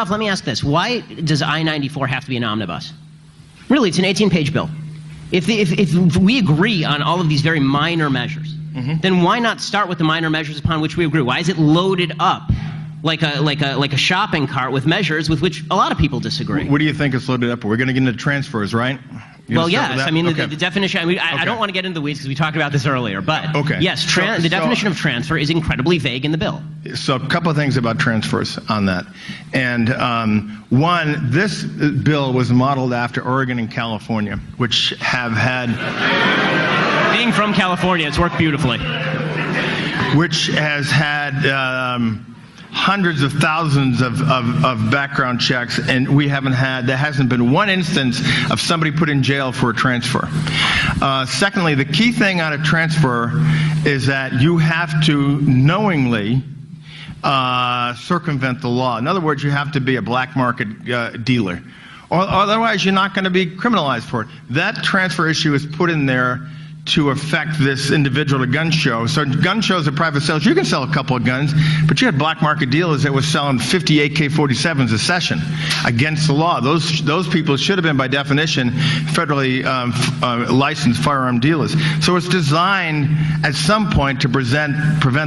Let me ask this. Why does I-94 have to be an omnibus? Really, it's an 18-page bill. If we agree on all of these very minor measures, then why not start with the minor measures upon which we agree? Why is it loaded up like a shopping cart with measures with which a lot of people disagree? What do you think it's loaded up? We're going to get into transfers, right? Well, yes. I mean, the definition. I mean, I don't want to get into the weeds because we talked about this earlier. But yes, the definition of transfer is incredibly vague in the bill. So a couple of things about transfers on that. And one, this bill was modeled after Oregon and California, which have had... Being from California, it's worked beautifully. Which has had... hundreds of thousands of background checks, and there hasn't been one instance of somebody put in jail for a transfer. Secondly, the key thing on a transfer is that you have to knowingly circumvent the law. In other words, you have to be a black market dealer, or otherwise you're not going to be criminalized for it. That transfer issue is put in there to affect this individual at gun shows. So gun shows are private sales. You can sell a couple of guns, but you had black market dealers that were selling 50 AK-47s a session against the law. Those people should have been, by definition, federally licensed firearm dealers. So it's designed at some point to prevent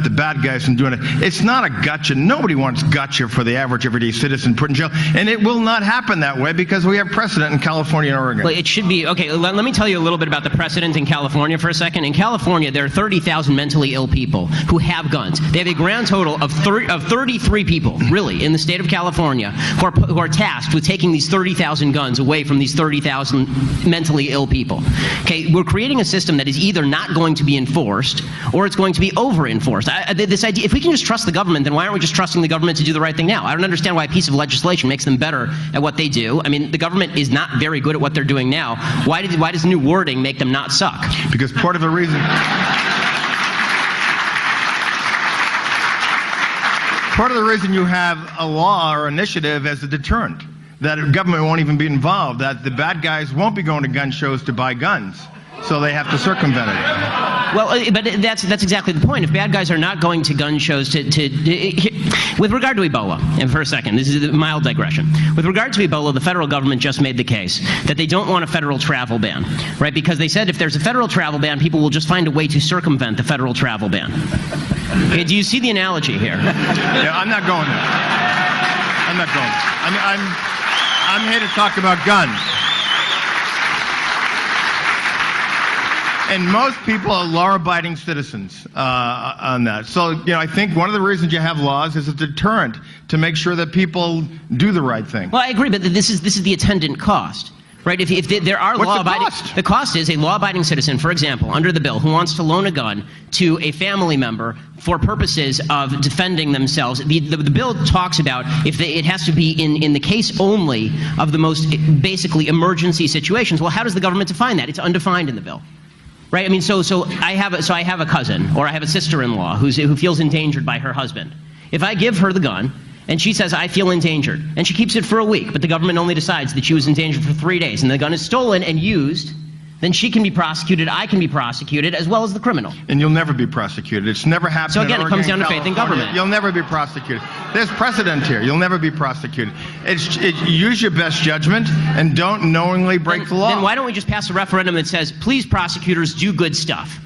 the bad guys from doing it. It's not a gotcha. Nobody wants gotcha for the average everyday citizen put in jail, and it will not happen that way because we have precedent in California and Oregon. Well, it should be okay. Let me tell you a little bit about the precedent in California for a second. In California, there are 30,000 mentally ill people who have guns. They have a grand total of 33 people, really, in the state of California who are tasked with taking these 30,000 guns away from these 30,000 mentally ill people. Okay, we're creating a system that is either not going to be enforced or it's going to be over-enforced. This idea, if we can just trust the government, then why aren't we just trusting the government to do the right thing now? I don't understand why a piece of legislation makes them better at what they do. I mean, the government is not very good at what they're doing now. Why does new wording make them not suck? Because part of the reason you have a law or initiative as a deterrent, that government won't even be involved, that the bad guys won't be going to gun shows to buy guns, so they have to circumvent it. Well, but that's exactly the point. If bad guys are not going to gun shows with regard to Ebola, and for a second, this is a mild digression. With regard to Ebola, the federal government just made the case that they don't want a federal travel ban, right? Because they said if there's a federal travel ban, people will just find a way to circumvent the federal travel ban. Okay, do you see the analogy here? Yeah, I'm not going there. I'm not going there. I'm here to talk about guns. And most people are law-abiding citizens on that. So, I think one of the reasons you have laws is a deterrent to make sure that people do the right thing. Well, I agree, but this is the attendant cost, right? If there are law-abiding, the cost is a law-abiding citizen, for example, under the bill, who wants to loan a gun to a family member for purposes of defending themselves. The bill talks about it has to be in the case only of the most basically emergency situations. Well, how does the government define that? It's undefined in the bill. Right? I mean, so I have a cousin, or I have a sister-in-law who feels endangered by her husband. If I give her the gun, and she says, I feel endangered, and she keeps it for a week, but the government only decides that she was endangered for 3 days, and the gun is stolen and used, then she can be prosecuted, I can be prosecuted, as well as the criminal. And you'll never be prosecuted. It's never happened. So again, it comes down to faith in government. You'll never be prosecuted. There's precedent here. You'll never be prosecuted. Use your best judgment and don't knowingly break the law. Then why don't we just pass a referendum that says, please, prosecutors, do good stuff?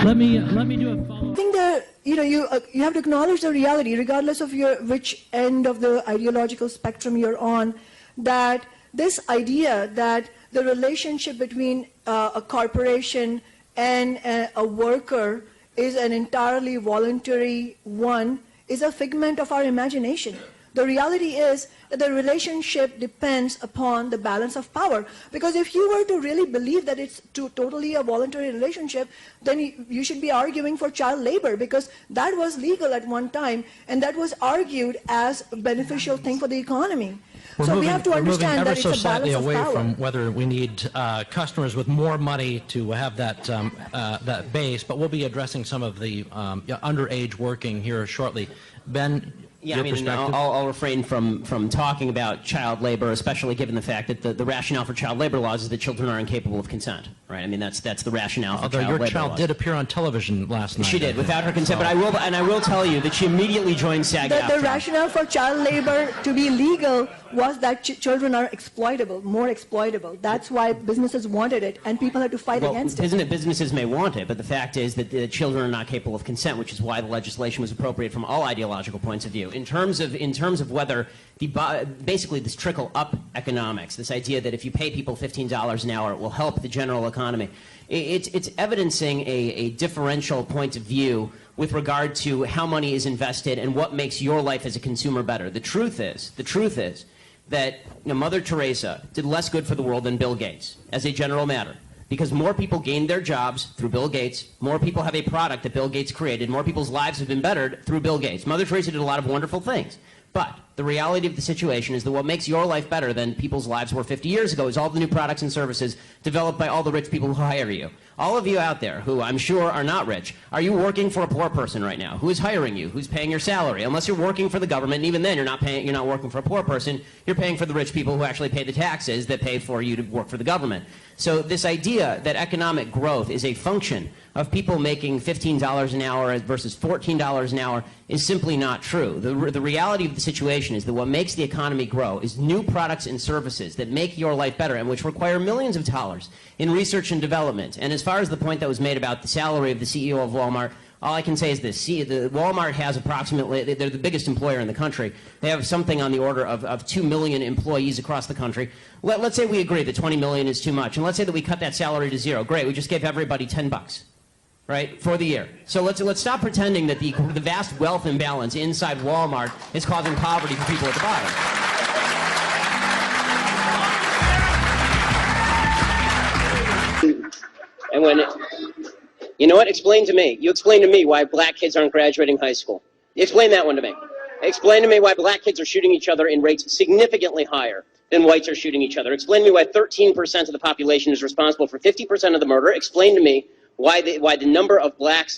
Let me do a follow-up. I think that you have to acknowledge the reality, regardless of which end of the ideological spectrum you're on, that this idea that the relationship between a corporation and a worker is an entirely voluntary one is a figment of our imagination. The reality is that the relationship depends upon the balance of power. Because if you were to really believe that it's totally a voluntary relationship, then you should be arguing for child labor, because that was legal at one time, and that was argued as a beneficial thing for the economy. So we have to understand that it's a balance of away power. From whether we need customers with more money to have that base, but we'll be addressing some of the underage working here shortly. Ben, yeah, I mean, I'll refrain from talking about child labor, especially given the fact that the rationale for child labor laws is that children are incapable of consent, right? right? I mean, that's the rationale for Although child your labor child laws. did appear on television last night. She did, without her consent. But I will tell you that she immediately joined SAG-AFTRA. The rationale for child labor to be legal was that children are exploitable, more exploitable. That's why businesses wanted it, and people had to fight against it. Businesses may want it, but the fact is that the children are not capable of consent, which is why the legislation was appropriate from all ideological points of view. In terms of whether basically this trickle-up economics, this idea that if you pay people $15 an hour, it will help the general economy, it's evidencing a differential point of view with regard to how money is invested and what makes your life as a consumer better. The truth is that Mother Teresa did less good for the world than Bill Gates, as a general matter. Because more people gained their jobs through Bill Gates, more people have a product that Bill Gates created, more people's lives have been bettered through Bill Gates. Mother Teresa did a lot of wonderful things. But the reality of the situation is that what makes your life better than people's lives were 50 years ago is all the new products and services developed by all the rich people who hire you. All of you out there who I'm sure are not rich, are you working for a poor person right now? Who is hiring you? Who's paying your salary? Unless you're working for the government, and even then you're not working for a poor person, you're paying for the rich people who actually pay the taxes that pay for you to work for the government. So this idea that economic growth is a function of people making $15 an hour versus $14 an hour is simply not true. The reality of the situation is that what makes the economy grow is new products and services that make your life better and which require millions of dollars in research and development. And as far as the point that was made about the salary of the CEO of Walmart, all I can say is this. Walmart has approximately, they're the biggest employer in the country. They have something on the order of 2 million employees across the country. Let's say we agree that 20 million is too much, and let's say that we cut that salary to zero. Great, we just gave everybody $10, right, for the year. So let's stop pretending that the vast wealth imbalance inside Walmart is causing poverty for people at the bottom. And when, you know what, explain to me. You explain to me why black kids aren't graduating high school. Explain that one to me. Explain to me why black kids are shooting each other in rates significantly higher than whites are shooting each other. Explain to me why 13% of the population is responsible for 50% of the murder. Explain to me why the number of black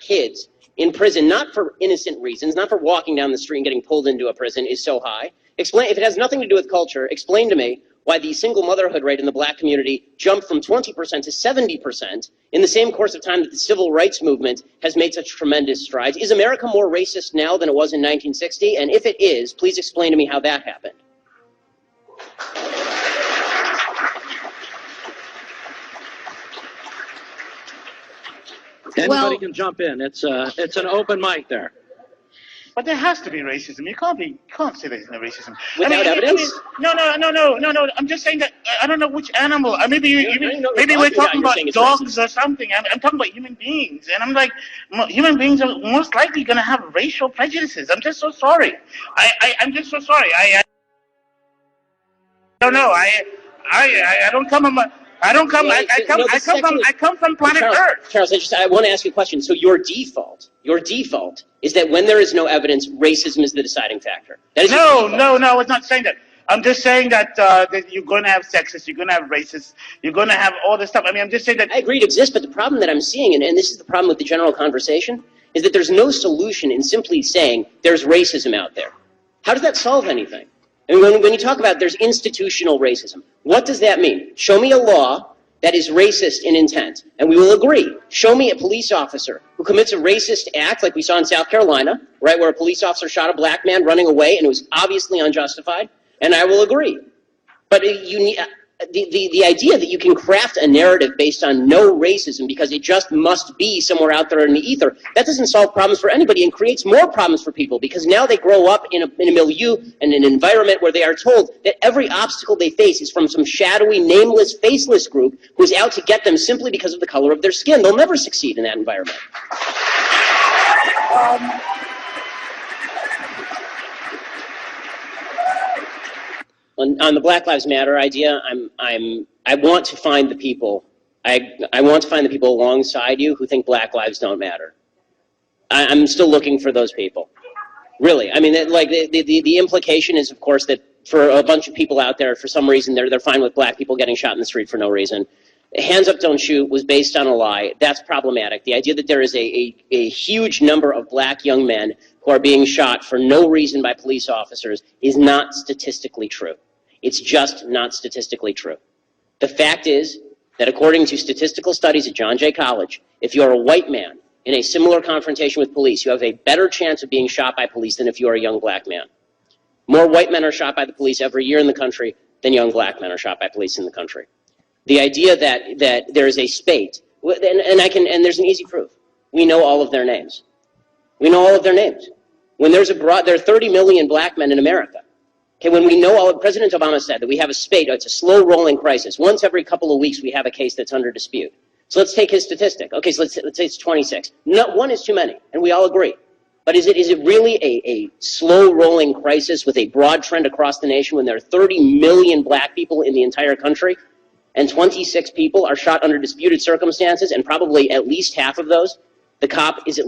kids in prison, not for innocent reasons, not for walking down the street and getting pulled into a prison, is so high. Explain, if it has nothing to do with culture, explain to me why the single motherhood rate in the black community jumped from 20% to 70% in the same course of time that the civil rights movement has made such tremendous strides. Is America more racist now than it was in 1960? And if it is, please explain to me how that happened. Anybody can jump in. It's an open mic there. But there has to be racism. You can't say there's no racism. Without evidence? No. I'm just saying that I don't know which animal. Maybe we're talking about dogs or something. I'm talking about human beings, and I'm like, human beings are most likely going to have racial prejudices. I'm just so sorry. I'm just so sorry. I don't know. I don't come. I come from planet Earth. Charles, I want to ask you a question. So your default is that when there is no evidence, racism is the deciding factor. That is no, I was not saying that. I'm just saying that you're going to have sexists, you're going to have racists, you're going to have all this stuff. I mean, I'm just saying that. I agree it exists, but the problem that I'm seeing, and this is the problem with the general conversation, is that there's no solution in simply saying there's racism out there. How does that solve anything? I mean, when you talk about there's institutional racism, what does that mean? Show me a law that is racist in intent, and we will agree. Show me a police officer who commits a racist act like we saw in South Carolina, right, where a police officer shot a black man running away and it was obviously unjustified, and I will agree. But you need the idea that you can craft a narrative based on no racism because it just must be somewhere out there in the ether, that doesn't solve problems for anybody and creates more problems for people because now they grow up in a milieu and an environment where they are told that every obstacle they face is from some shadowy, nameless, faceless group who's out to get them simply because of the color of their skin. They'll never succeed in that environment. On the Black Lives Matter idea, I want to find the people. I want to find the people alongside you who think Black lives don't matter. I'm still looking for those people. Really, I mean, the implication is, of course, that for a bunch of people out there, for some reason, they're fine with black people getting shot in the street for no reason. Hands up, don't shoot was based on a lie. That's problematic. The idea that there is a huge number of black young men who are being shot for no reason by police officers is not statistically true. It's just not statistically true. The fact is that according to statistical studies at John Jay College, if you're a white man in a similar confrontation with police, you have a better chance of being shot by police than if you are a young black man. More white men are shot by the police every year in the country than young black men are shot by police in the country. The idea that there is a spate, and there's an easy proof. We know all of their names. We know all of their names. When there are 30 million black men in America. Okay, when we know all, President Obama said that we have a spate, it's a slow rolling crisis. Once every couple of weeks we have a case that's under dispute. So let's take his statistic. Okay, so let's say it's 26. No, one is too many, and we all agree. But is it really a slow rolling crisis with a broad trend across the nation when there are 30 million black people in the entire country and 26 people are shot under disputed circumstances, and probably at least half of those, the cop is at least